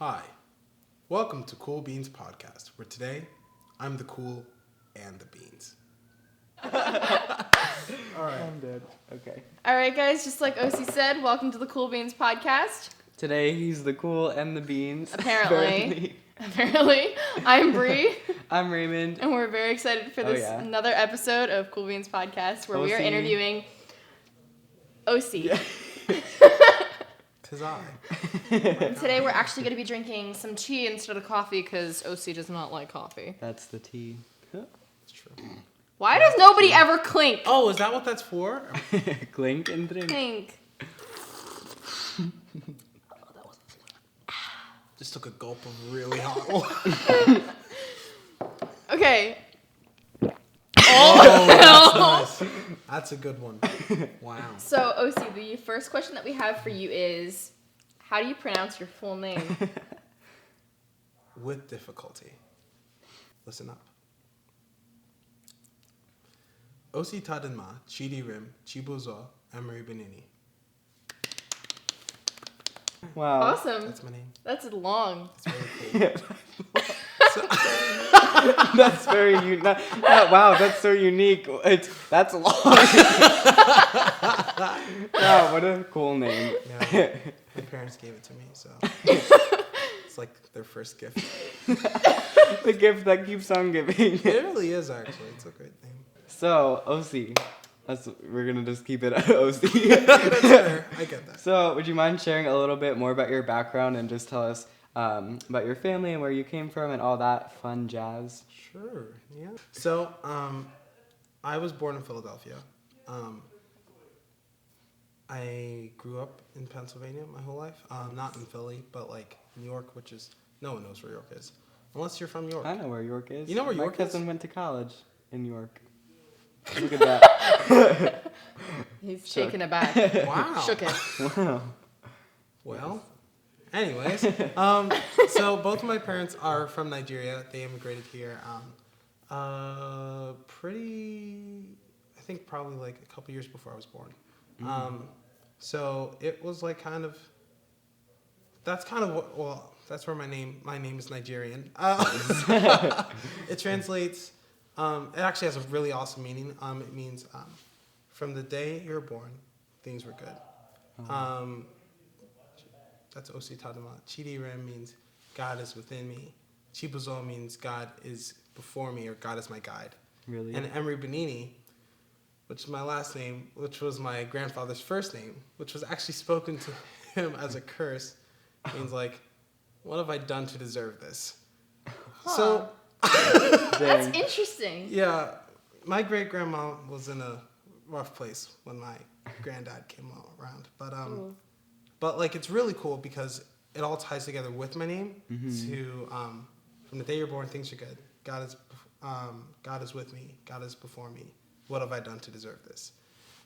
Hi, welcome to Cool Beans Podcast, where today I'm the cool and the beans. All right. I'm dead. Okay. All right, guys, just like Osii said, welcome to the Cool Beans Podcast. Today he's the cool and the beans. Apparently. I'm Bree. I'm Raymond. And we're very excited for this another episode of Cool Beans Podcast where we are interviewing Osii. Yeah. Tis I. And today we're actually going to be drinking some tea instead of coffee because Osii does not like coffee. That's the tea. It's true. Why does nobody ever clink? Oh, is that what that's for? Clink and drink. Clink. Just took a gulp of really hot water. Okay. Oh, that's nice. That's a good one. Wow. So, Osii, the first question that we have for you is, how do you pronounce your full name? With difficulty. Listen up. Osii Tadenma, Chidi Rim, Chibuzo, Emery Benini. Wow. Awesome. That's my name. That's long. It's really cool. That's very unique. Wow, that's so unique. That's long. Wow, what a cool name. Yeah, my parents gave it to me, so it's like their first gift. The gift that keeps on giving. It really is, actually. It's a great name. So, Osii. We're going to just keep it at Osii. That's fair. I get that. So, would you mind sharing a little bit more about your background and just tell us about your family and where you came from and all that fun jazz? Sure, yeah. So, I was born in Philadelphia. I grew up in Pennsylvania my whole life. Not in Philly, but like New York, which is, no one knows where York is. Unless you're from York. I know where York is. You know where York is? My cousin went to college in York. Look at that. He's shaken aback. Wow. Shook it. Wow. Well, anyways, so both of my parents are from Nigeria. They immigrated here I think probably like a couple years before I was born. So it was like that's where my name is Nigerian. It translates, it actually has a really awesome meaning. It means from the day you're born, things were good. That's Osii Tadama. Chidi Rem means God is within me. Chibuzo means God is before me, or God is my guide. Really? And Emery Benini, which is my last name, which was my grandfather's first name, which was actually spoken to him as a curse, means like, what have I done to deserve this? Huh. So, That's interesting. yeah, my great-grandma was in a rough place when my granddad came around. But like, it's really cool because it all ties together with my name to, from the day you're born, things are good. God is with me. God is before me. What have I done to deserve this?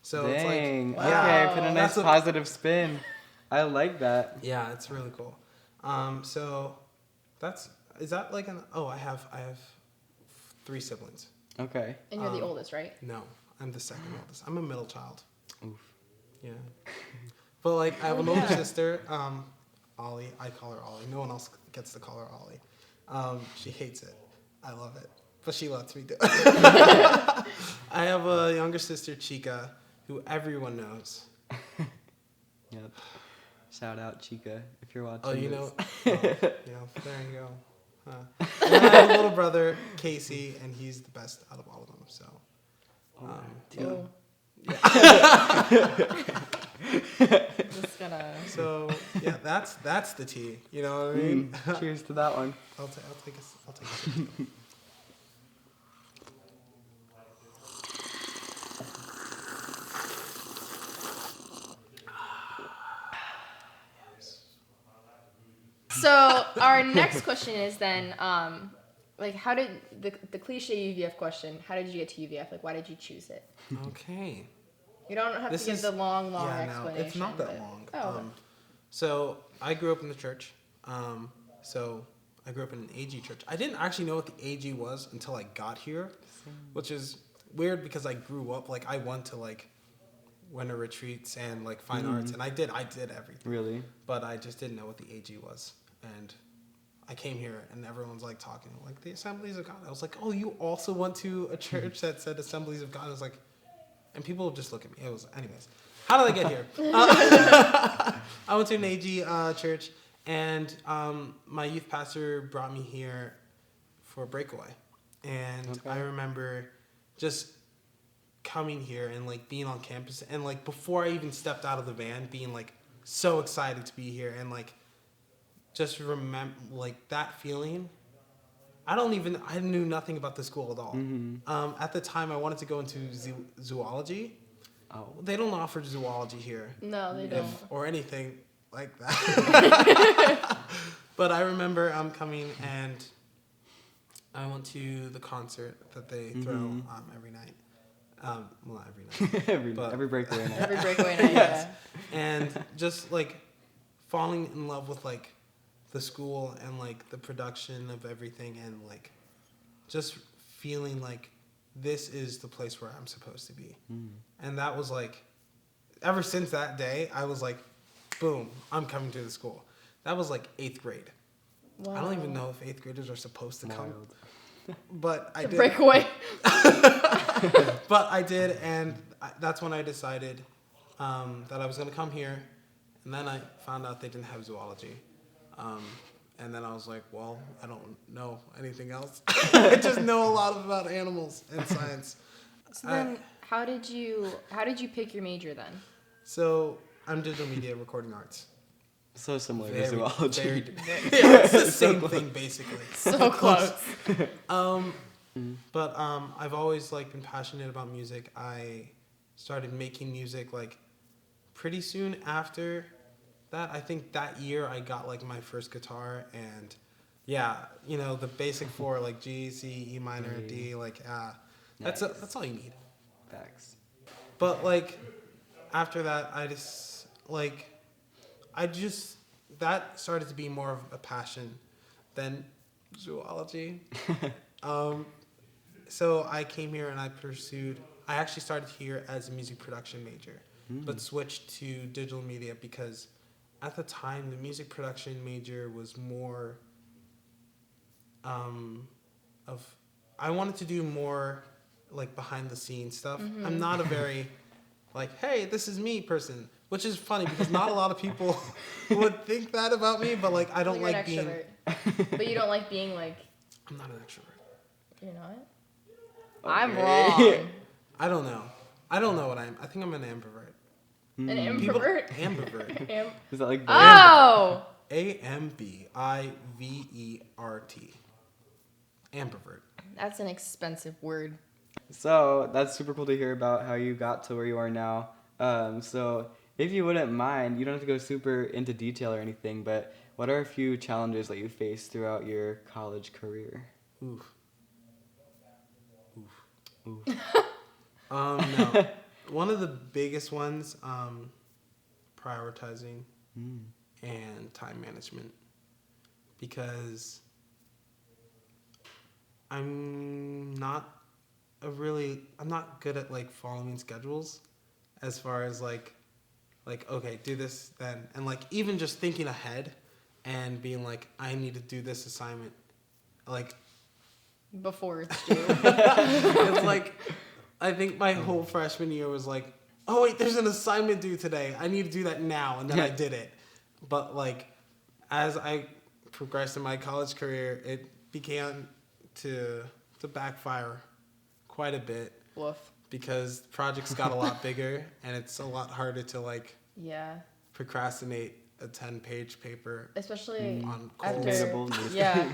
So Dang. it's like, Okay, yeah, put a nice positive spin. I like that. Yeah, it's really cool. So is that like I have 3 siblings. Okay. And you're the oldest, right? No, I'm the second oldest. I'm a middle child. Oof. Yeah. But like, I have an older sister, Ollie. I call her Ollie. No one else gets to call her Ollie. She hates it. I love it. But she lets me do it. I have a younger sister, Chica, who everyone knows. Yep. Shout out Chica if you're watching. Oh, you this. know. There you go. And then I have a little brother, Casey, and he's the best out of all of them. So. Just gonna. So yeah, that's the tea. You know what I mean? Cheers to that one. I'll take a sip. So our next question is then, like, how did the cliche UVF question? How did you get to UVF? Like, why did you choose it? Okay. You don't have to give the long explanation. No, it's not that long. Oh. So I grew up in the church. So I grew up in an AG church. I didn't actually know what the AG was until I got here, which is weird because I grew up, like, I went to like winter retreats and like fine arts, and I did everything. Really? But I just didn't know what the AG was. And I came here and everyone's like talking like the Assemblies of God. I was like, oh, you also went to a church that said Assemblies of God? I was like, and people would just look at me. It was, anyways. How did I get here? I went to an AG church, and my youth pastor brought me here for a breakaway. And Okay. I remember just coming here and like being on campus, and like before I even stepped out of the van, being like so excited to be here, and like just remember like that feeling. I knew nothing about the school at all. Mm-hmm. At the time, I wanted to go into zoology. Oh. They don't offer zoology here. No, they don't. Or anything like that. But I remember coming, and I went to the concert that they throw every night. Well, not every night. every breakaway night. Every breakaway night, yeah. And just like falling in love with like the school and like the production of everything, and like just feeling like this is the place where I'm supposed to be. And that was like, ever since that day, I was like, boom, I'm coming to the school. That was like 8th grade. Wow. I don't even know if 8th graders are supposed to come, Wild. but I The did. breakaway. But I did, and that's when I decided that I was going to come here. And then I found out they didn't have zoology. And then I was like, well, I don't know anything else. I just know a lot about animals and science. So then, how did you pick your major then? So I'm digital media recording arts. So similar to zoology. Yeah, it's the same thing basically. So close. But I've always like been passionate about music. I started making music like pretty soon after that. I think that year I got like my first guitar, and yeah, you know, the basic 4 like G, C, E minor, D, like that's all you need. Facts. But like after that, that started to be more of a passion than zoology. So I came here and I actually started here as a music production major, but switched to digital media because at the time the music production major was more I wanted to do more like behind the scenes stuff. I'm not a very like, hey, this is me person, which is funny because not a lot of people would think that about me, but like I don't You're like being. an extrovert. But you don't like being like. I'm not an extrovert. You're not. Okay. I'm wrong. I don't know. I don't know what I am. I think I'm an ambivert. An People, ambivert. ambivert. Is that like Oh. AMBIVERT. Ambivert. That's an expensive word. So that's super cool to hear about how you got to where you are now. So if you wouldn't mind, you don't have to go super into detail or anything, but what are a few challenges that you faced throughout your college career? Oof. Ooh. No. One of the biggest ones, prioritizing and time management, because I'm not good at like following schedules, as far as like okay, do this then, and like even just thinking ahead and being like, I need to do this assignment, like Before it's due. it's like, I think my whole freshman year was like, oh wait, there's an assignment due today. I need to do that now, and then I did it. But like, as I progressed in my college career, it began to backfire quite a bit Woof. because projects got a lot bigger, and it's a lot harder to like Yeah. procrastinate a 10-page paper Especially on after. cold. Yeah.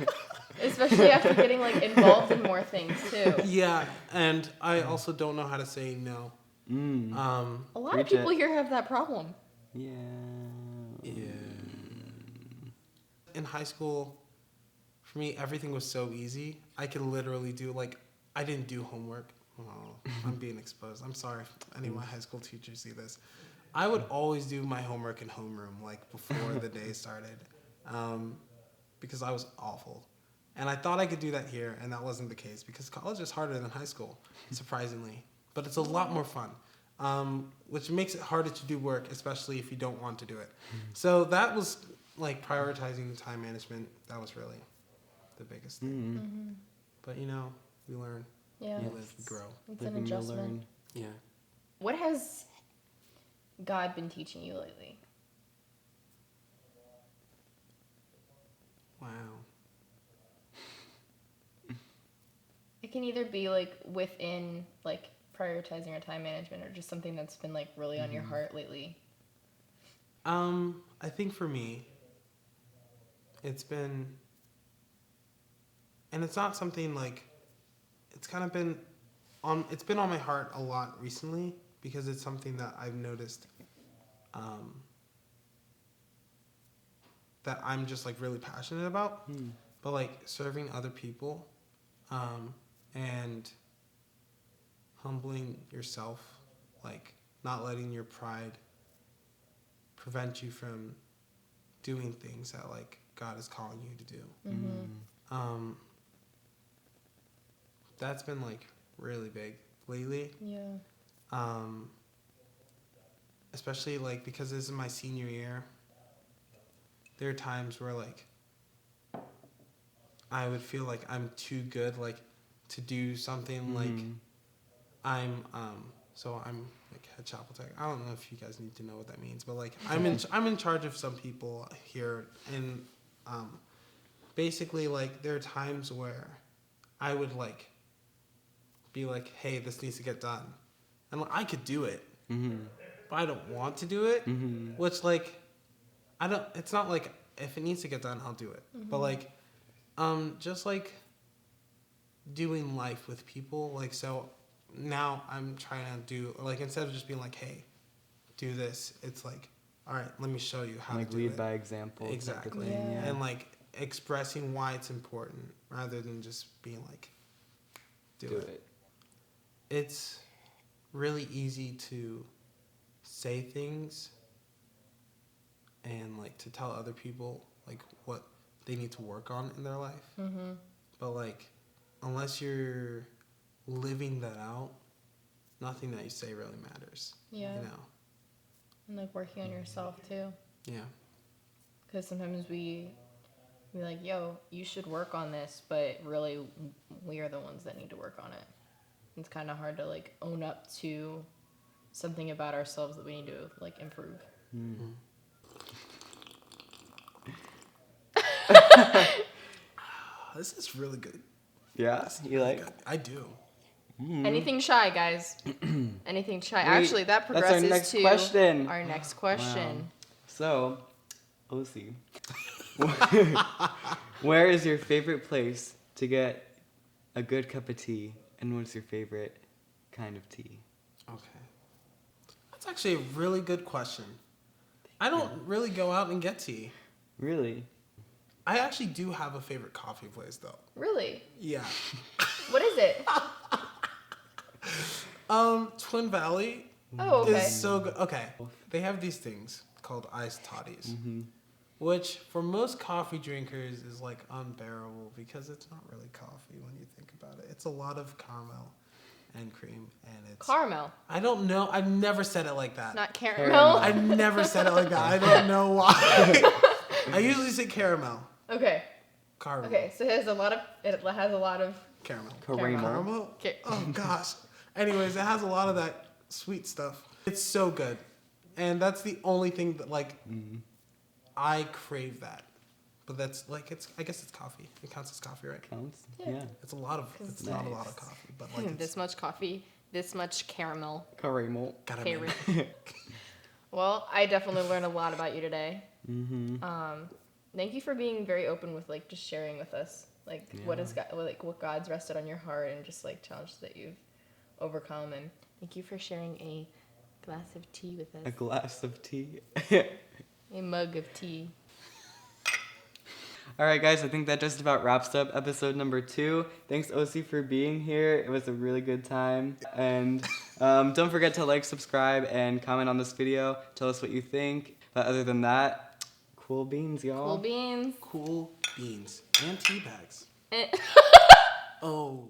Especially after getting like involved in more things too. Yeah, and I also don't know how to say no. A lot of Preach people it. here have that problem. Yeah. In high school, for me, everything was so easy. I could literally do, like, I didn't do homework. Oh, I'm being exposed. I'm sorry if any of my high school teachers see this. I would always do my homework in homeroom, like, before the day started, because I was awful. And I thought I could do that here, and that wasn't the case, because college is harder than high school, surprisingly. But it's a lot more fun, which makes it harder to do work, especially if you don't want to do it. So that was like prioritizing the time management, that was really the biggest thing. Mm-hmm. But we learn, Yeah. we live, we grow. It's Live an and you'll adjustment. learn. Yeah. What has God been teaching you lately? Wow. It can either be like within like prioritizing your time management or just something that's been like really on your heart lately. I think for me, it's been, and it's not something like, it's kind of been it's been on my heart a lot recently because it's something that I've noticed, that I'm just like really passionate about, but like serving other people, and humbling yourself, like not letting your pride prevent you from doing things that like God is calling you to do. Mm-hmm. That's been like really big lately. Yeah. Especially like because this is my senior year. There are times where like I would feel like I'm too good like to do something like I'm like head chapel tech. I don't know if you guys need to know what that means, but like I'm in charge of some people here, and basically like there are times where I would like be like, hey, this needs to get done, and like, I could do it, but I don't want to do it, which like it's not like if it needs to get done I'll do it, but like just like doing life with people, like so now I'm trying to do like instead of just being like, hey, do this, it's like, all right, let me show you how Like to do lead it. by example. Exactly. Yeah. And like expressing why it's important rather than just being like, do it. It's really easy to say things and like to tell other people like what they need to work on in their life. Mm-hmm. But like unless you're living that out, nothing that you say really matters. Yeah. And like working on yourself too. Yeah. Because sometimes we like, yo, you should work on this, but really we are the ones that need to work on it. It's kind of hard to like own up to something about ourselves that we need to like improve. This is really good. Yeah, you like? I do. Anything shy, guys? Anything shy? Wait, Actually, that that's our progresses next to question. our next question. So, Osii, where is your favorite place to get a good cup of tea, and what's your favorite kind of tea? Okay. That's actually a really good question. I don't really go out and get tea. Really? I actually do have a favorite coffee place though. Really? Yeah. What is it? Twin Valley Oh, okay. is so good. Okay. They have these things called iced toddies, which for most coffee drinkers is like unbearable because it's not really coffee when you think about it. It's a lot of caramel and cream, and it's Caramel, I don't know. I've never said it like that. not caramel. I've never said it like that. I don't know why. I usually say caramel. Okay. Caramel. Okay. So it has a lot of Caramel. Caramel. Caramel? Okay. Oh gosh. Anyways, it has a lot of that sweet stuff. It's so good. And that's the only thing that like I crave that. But that's like I guess it's coffee. It counts as coffee, right? Counts? Yeah. Yeah. It's not a lot of coffee, but like it's This much coffee, this much caramel. Caramel. caramel. Well, I definitely learned a lot about you today. Thank you for being very open with like just sharing with us like what God's rested on your heart and just like challenges that you've overcome, and thank you for sharing a glass of tea with A us. glass of tea. A mug of tea. All right, guys, I think that just about wraps up episode number 2. Thanks, Osii, for being here. It was a really good time. And don't forget to like, subscribe, and comment on this video. Tell us what you think. But other than that, cool beans, y'all. Cool beans. Cool beans and tea bags. Eh. Oh.